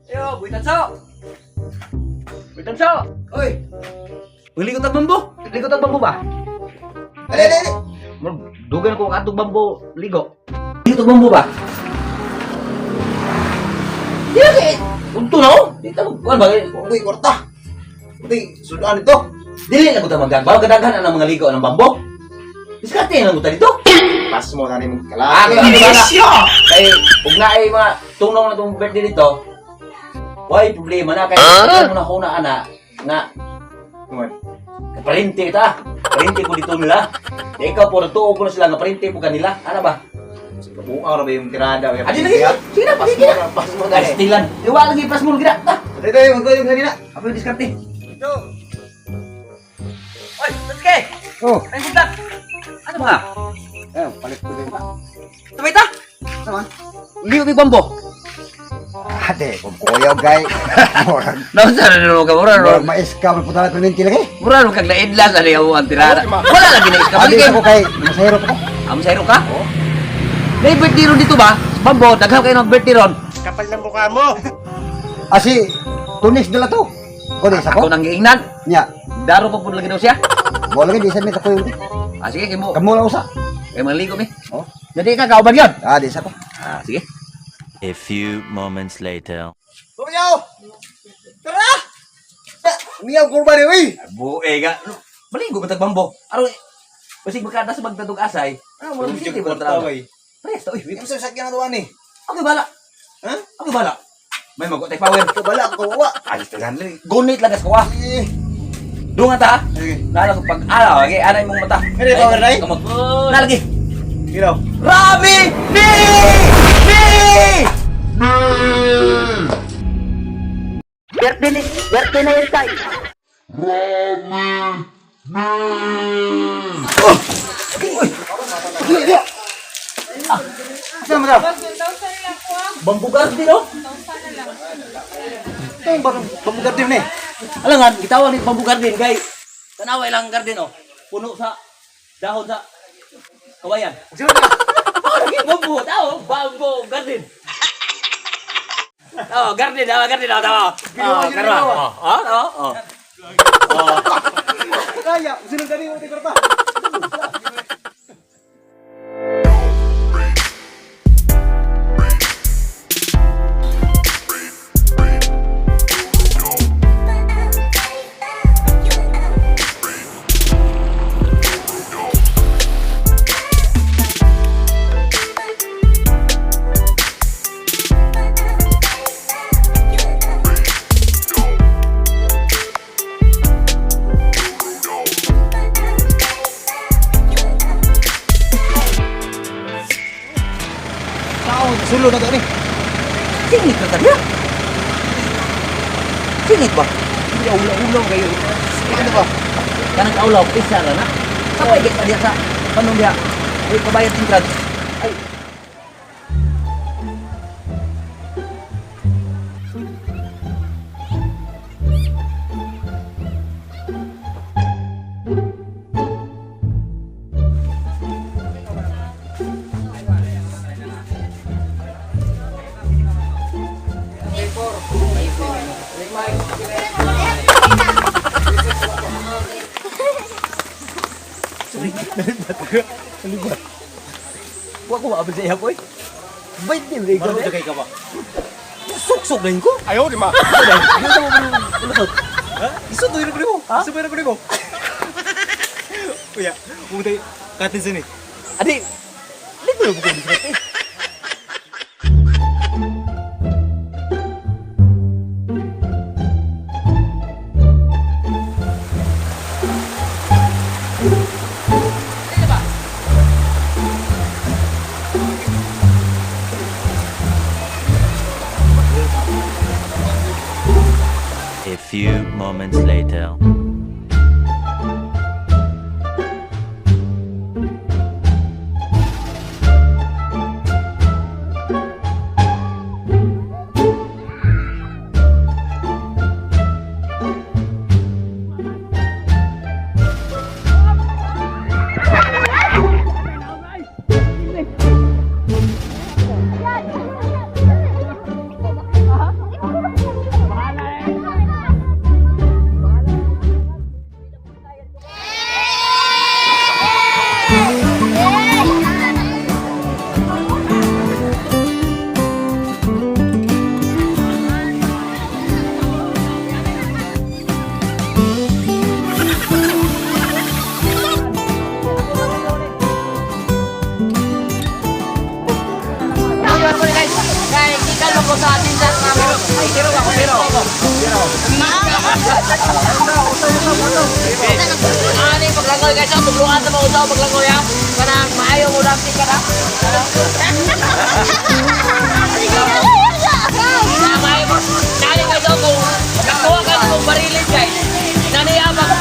Yo, Boy Tanso! Boy Tanso! Oy! Ligot ang bambo! Ligot ang bambo ba? Ali. Dugan ko katong bambo ligo. Ligot ang bambo ba? Dili! Unto na oh! Dito, kuhan ba? Uy, kwarta. Uy, sudan ito. Dili na ko ta magagbaw. Kadaghan ang mga ligo ng bambo. Diskarte na ko ta dito. Pas mo na rin Ah, kalaki. kaya kay ug naay mga tunong na tong birthday dito. Why problema na kay ano na ko na ana nga parente kita. Parente ko dito nila. Ikaw po natuo ko na sila nga parente po kanila. Ano ba? Kabuang na ba yung tirada? Adi lagi. Sige na, sige na. Pas mo na Ay, stilan. Iwa lagi pas mo gina. Ta. Ito, magkulit kanina. Apa yung diskarte? Ito. Oy, Tatsuke. Oh. Ay, punta. Ano ba? Palit ko din. Tumay ta. Naman. Liyo ni bambo. Ate, kung kuyaw gay. Naon sa nalo ka mura ro. Mais-ka, magpunta na pinunti lagi. Mura ro kag naidlas ani ako ang tirada. Wala lagi na iska. Adi ako kay, masahiro ko. Amo sayro ka? Oo. May birthday ron dito ba? Bambo, daghan kayo ng birthday ron. Kapal ng mukha mo. Asi, tunis dala to. Tunis Ako ako. nang giingnan. Nya, Daro pa pud lagi daw siya. mo lagi di sa mi kakuyo. Ah, sige, kimo. Kamu lang usa. Kay maligo mi. Oh. Jadi ka kauban yon. Ah, di sa ko. Ah, sige. A few moments later. Kuyaw! Tara! Miyaw kurban ni uy. Bue ga. Maligo ba tag bambo? Aron basig magkada sa magdadog asay. Ano mo sige ba trabaho? Presto, uy. Ang sasakyan na duwan ni. Ako bala. Ha? Ako bala. May magotay power. Kabala ko kawawa. Ay, tagan li. Gunit lang kas ko ah. Eh. Dunga ta. Sige. Nala ko pag alaw, okay, anay mong mata. Hindi, power na eh. Kamot. Nalagi. Ilaw. Rami! Ni! Ni! Birthday na yun tayo. Saan mo daw? Bambu garden no? Ito yung bambu garden ni. Alangan, gitawag ni bambu garden kay tanaway lang ang garden oh. Puno sa dahon sa kawayan. Sino na? Bambu, tao, bambu garden. Oh, garden, garden, tao. Oh, karwa. Oh. Kaya, sino tadi mo tikurta? Sulo na to ni. Singit ka kanya? Singit ba? Hindi ulaw-ulaw kayo. Ano ba? Kanang kaulaw, isa lang na. Kapay kita dia sa panong dia. Ay, kabayad tingkad. Ay. Wa ko maabot sa iya ko eh. Bait din rin ko. Kay ka ba? Suksok na yun ko. Ayaw, di ma. Hindi sa mo ulusot. Isu to iro ko. Ha? Isu iro ko. Kuya, umutay katin sini. Adi, hindi ko na bukong bisnet eh. A few moments later. ako sa atin sa namin. Ay, zero ako, zero. Ano yung paglangoy guys? Tulungan sa mga usaw paglangoy ha. Kanang maayo mo lang ka na. Maayo mo. Nani guys ako. Kakuha ka na mong barilin guys. Nani abang.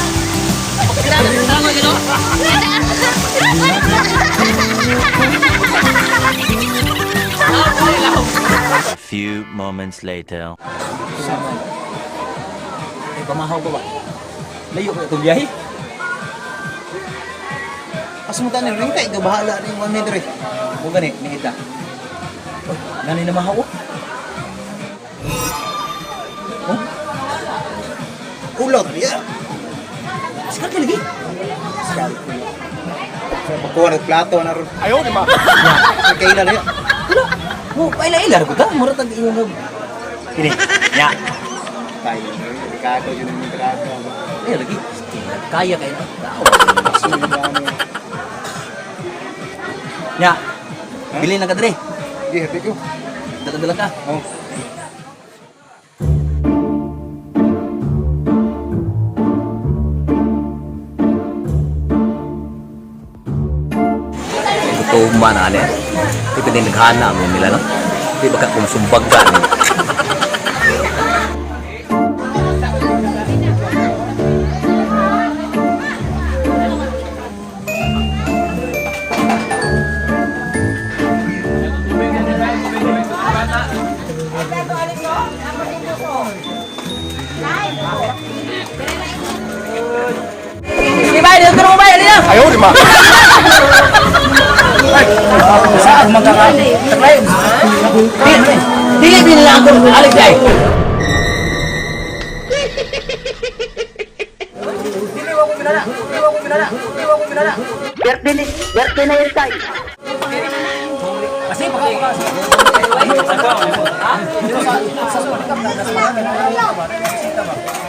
Paglangoy ka no? A few moments later. Ay, pamahaw ko ba? Layo ko itong biyahe. Asumutan ni ring kay bahala ni 1 meter eh. Mo gani, nihita. Oh, nani na mahaw? Oh, Ulot ya. sikat ka lagi. Pagkuha ng plato na ron. Ayaw di ba? Kailan ya. Mo, paila-ila ko ta. Mura tag iyong nag. Kini, nya. Tayo. Delikado yun ang delikado. Ay, lagi. Kaya kayo na. Tao. Nya. Bili na ka dre. Sige, happy ko. Dagan-dagan ka. Oh. Tuman na niya. Di pa din naghana mo nila, no? Di ba ka kumsumbag ka niya? Sige, bay! Dito mo, bay! Dito! Ayaw di ba? Saan magkakali? Dili binila ako alik day. Birthday na yun tayo. Kasi baka.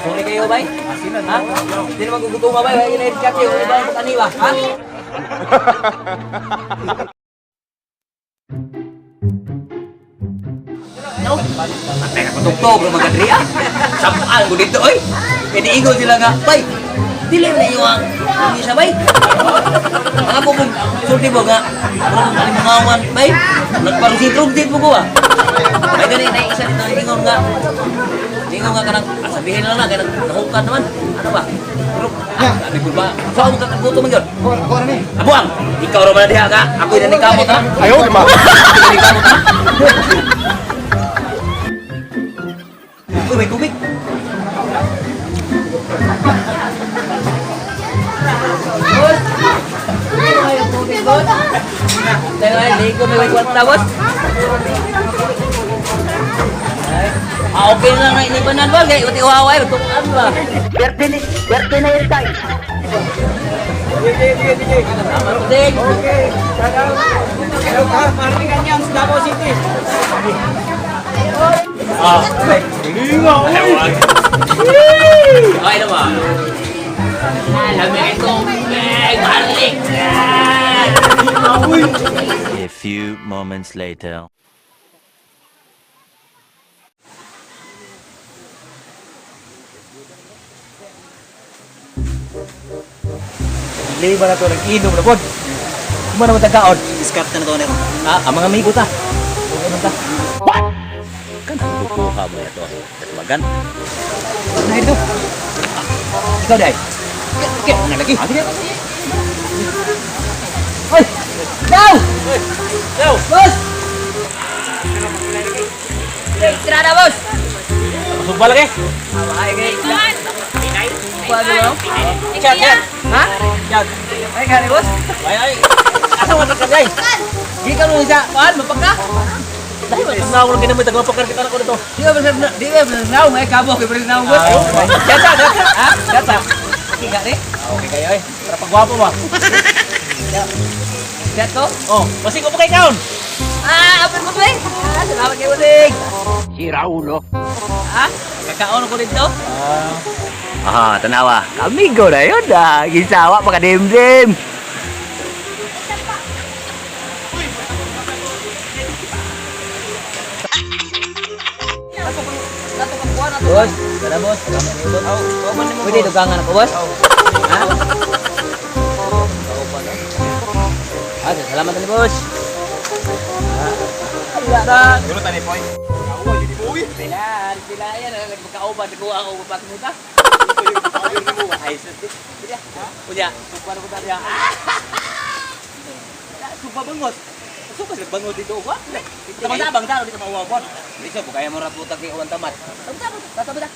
Sorry kayo, bay? Ha? Hindi naman gugutungan, bay. Kaya ina-edit kayo. Iba ang kaniwa, ha? No? Patay na patugtog ng mga driya. Sampaan ko dito, oy. Pwede ingon sila nga, bay. Dili na iyo ang isa, bay. Mga po kung sulti mo nga, parang kalimangawan, bay. Nagparang sitrog-tit mo ko, ah. May ganit na isa dito, ingon nga. Ingon nga ka nang, sabihin lang na, kaya nahukan naman. Ano ba? Ano ba? Saan mo kakaguto man yun? Kuha na ni. Abuang! Ikaw raw na diha ka. Ako'y nanikamot, ha? Ayaw di ba? Ako'y nanikamot, ha? Uy, may kubik. Tayo ay, ligo may kwarta, boss. Okay lang na inibanan, boss. Kaya uti uhawa, tukuan ba? Birthday na yun tayo. Tama ko din. Okay naman. Alam mo itong balik. A few moments later. Liba na to, nag-inom na po. Kuma naman tagkaon. Diskarte na to nito. Ang mga amigo ta. Okay naman ta. What? Kanang lukuha mo ito. Kasmagan. Nah itu. Ikaw day. Oke, nga lagi. Agi dia. Oi. Daw. Daw. Bos. Tira na, bos. Sumpah lagi. Ay, guys. Apa dulu? Chat, chat. Ha? Chat. Ay, kani, bos. Ay. Asa mo ta kay? Di ka lu isa. Wan, mapaka. Dahil ba na ako lagi na tagapakar kita ko dito. Di ba na may kabo kay bring na bos. Chat, chat. Ha? Chat. Okay ka ni? Okay kayo eh. Para pagwapo ba? Chat ko? Oh, masig ko pa kay kaon. Apin mo ba? Salamat kay Uling. Si Raulo. Ha? Kakaon ko dito? Tanawa. Amigo na yun ah. Gisawa pa ka-dim-dim. Boss, tara boss. Salamat ni boss. Pwede dugangan ako boss? Ha? Salamat ni boss. Ada. Dulu tani poy. Bila yan nagkauban ko ako papat mo ta. Ay sati. Punya, sumpah ko tadi. Sumpah bangot. Sumpah bangot dito ba? Tabang-tabang tao dito mawawon. Dito kaya mo raputa kay uwan tamat. Tatabi ta.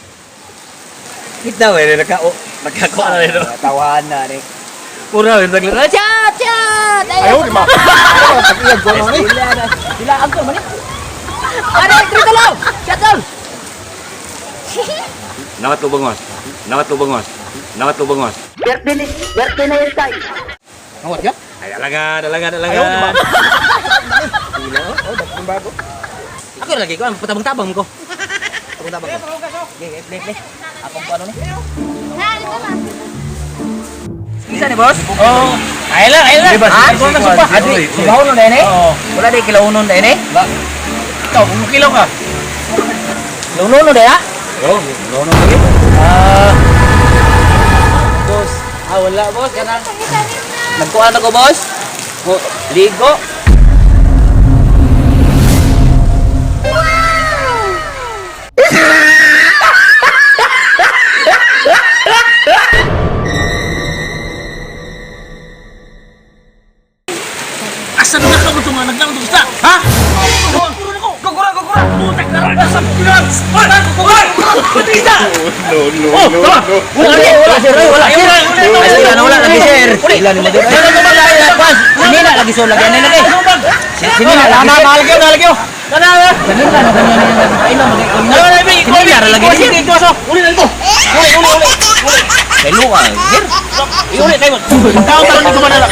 Kita we nagkako na rin. Tawahan na rin. Pura yung naglaro. Chat! Ayaw, di ba? Tag-iyag ko na ni. Sila ang to, mani. Ano, trito lang! Chat lang! Nawat ko bangos. Birthday na yun tayo. Awat ya? Ay, dalaga. Ayaw, di ba? Bago. Ako lagi ko, patabang-tabang ko. Patabang-tabang ko. Play. Akong ano ni? Isa ni boss? Oh. Ay lang. Ah, kung nasupa. Adi, kilaw nun na ini? Wala di kilaw nun na ini? Ikaw, kung kilaw ka. Kilaw nun na ya? Oh, no. Boss, wala boss. Kanang nagkuhan ako boss. Ligo. Asan na ka mo ito nga naglang ito basta? Ha? Gugura! Putek na rin! Asan mo bilang? Gugura! Wala sir, wala. Wala lagi sir. Wala ni Maduro. Sinina lagi so lagi ano lagi. Sinina lagi. Nalagyo! Kanina na ganyan yan. Kaino magay. Sinina ra lagi. Sige, ito. Uli na ito! Uli! Kay Luka. Sir. Uli kayo! Tao-tao nito ba na lang?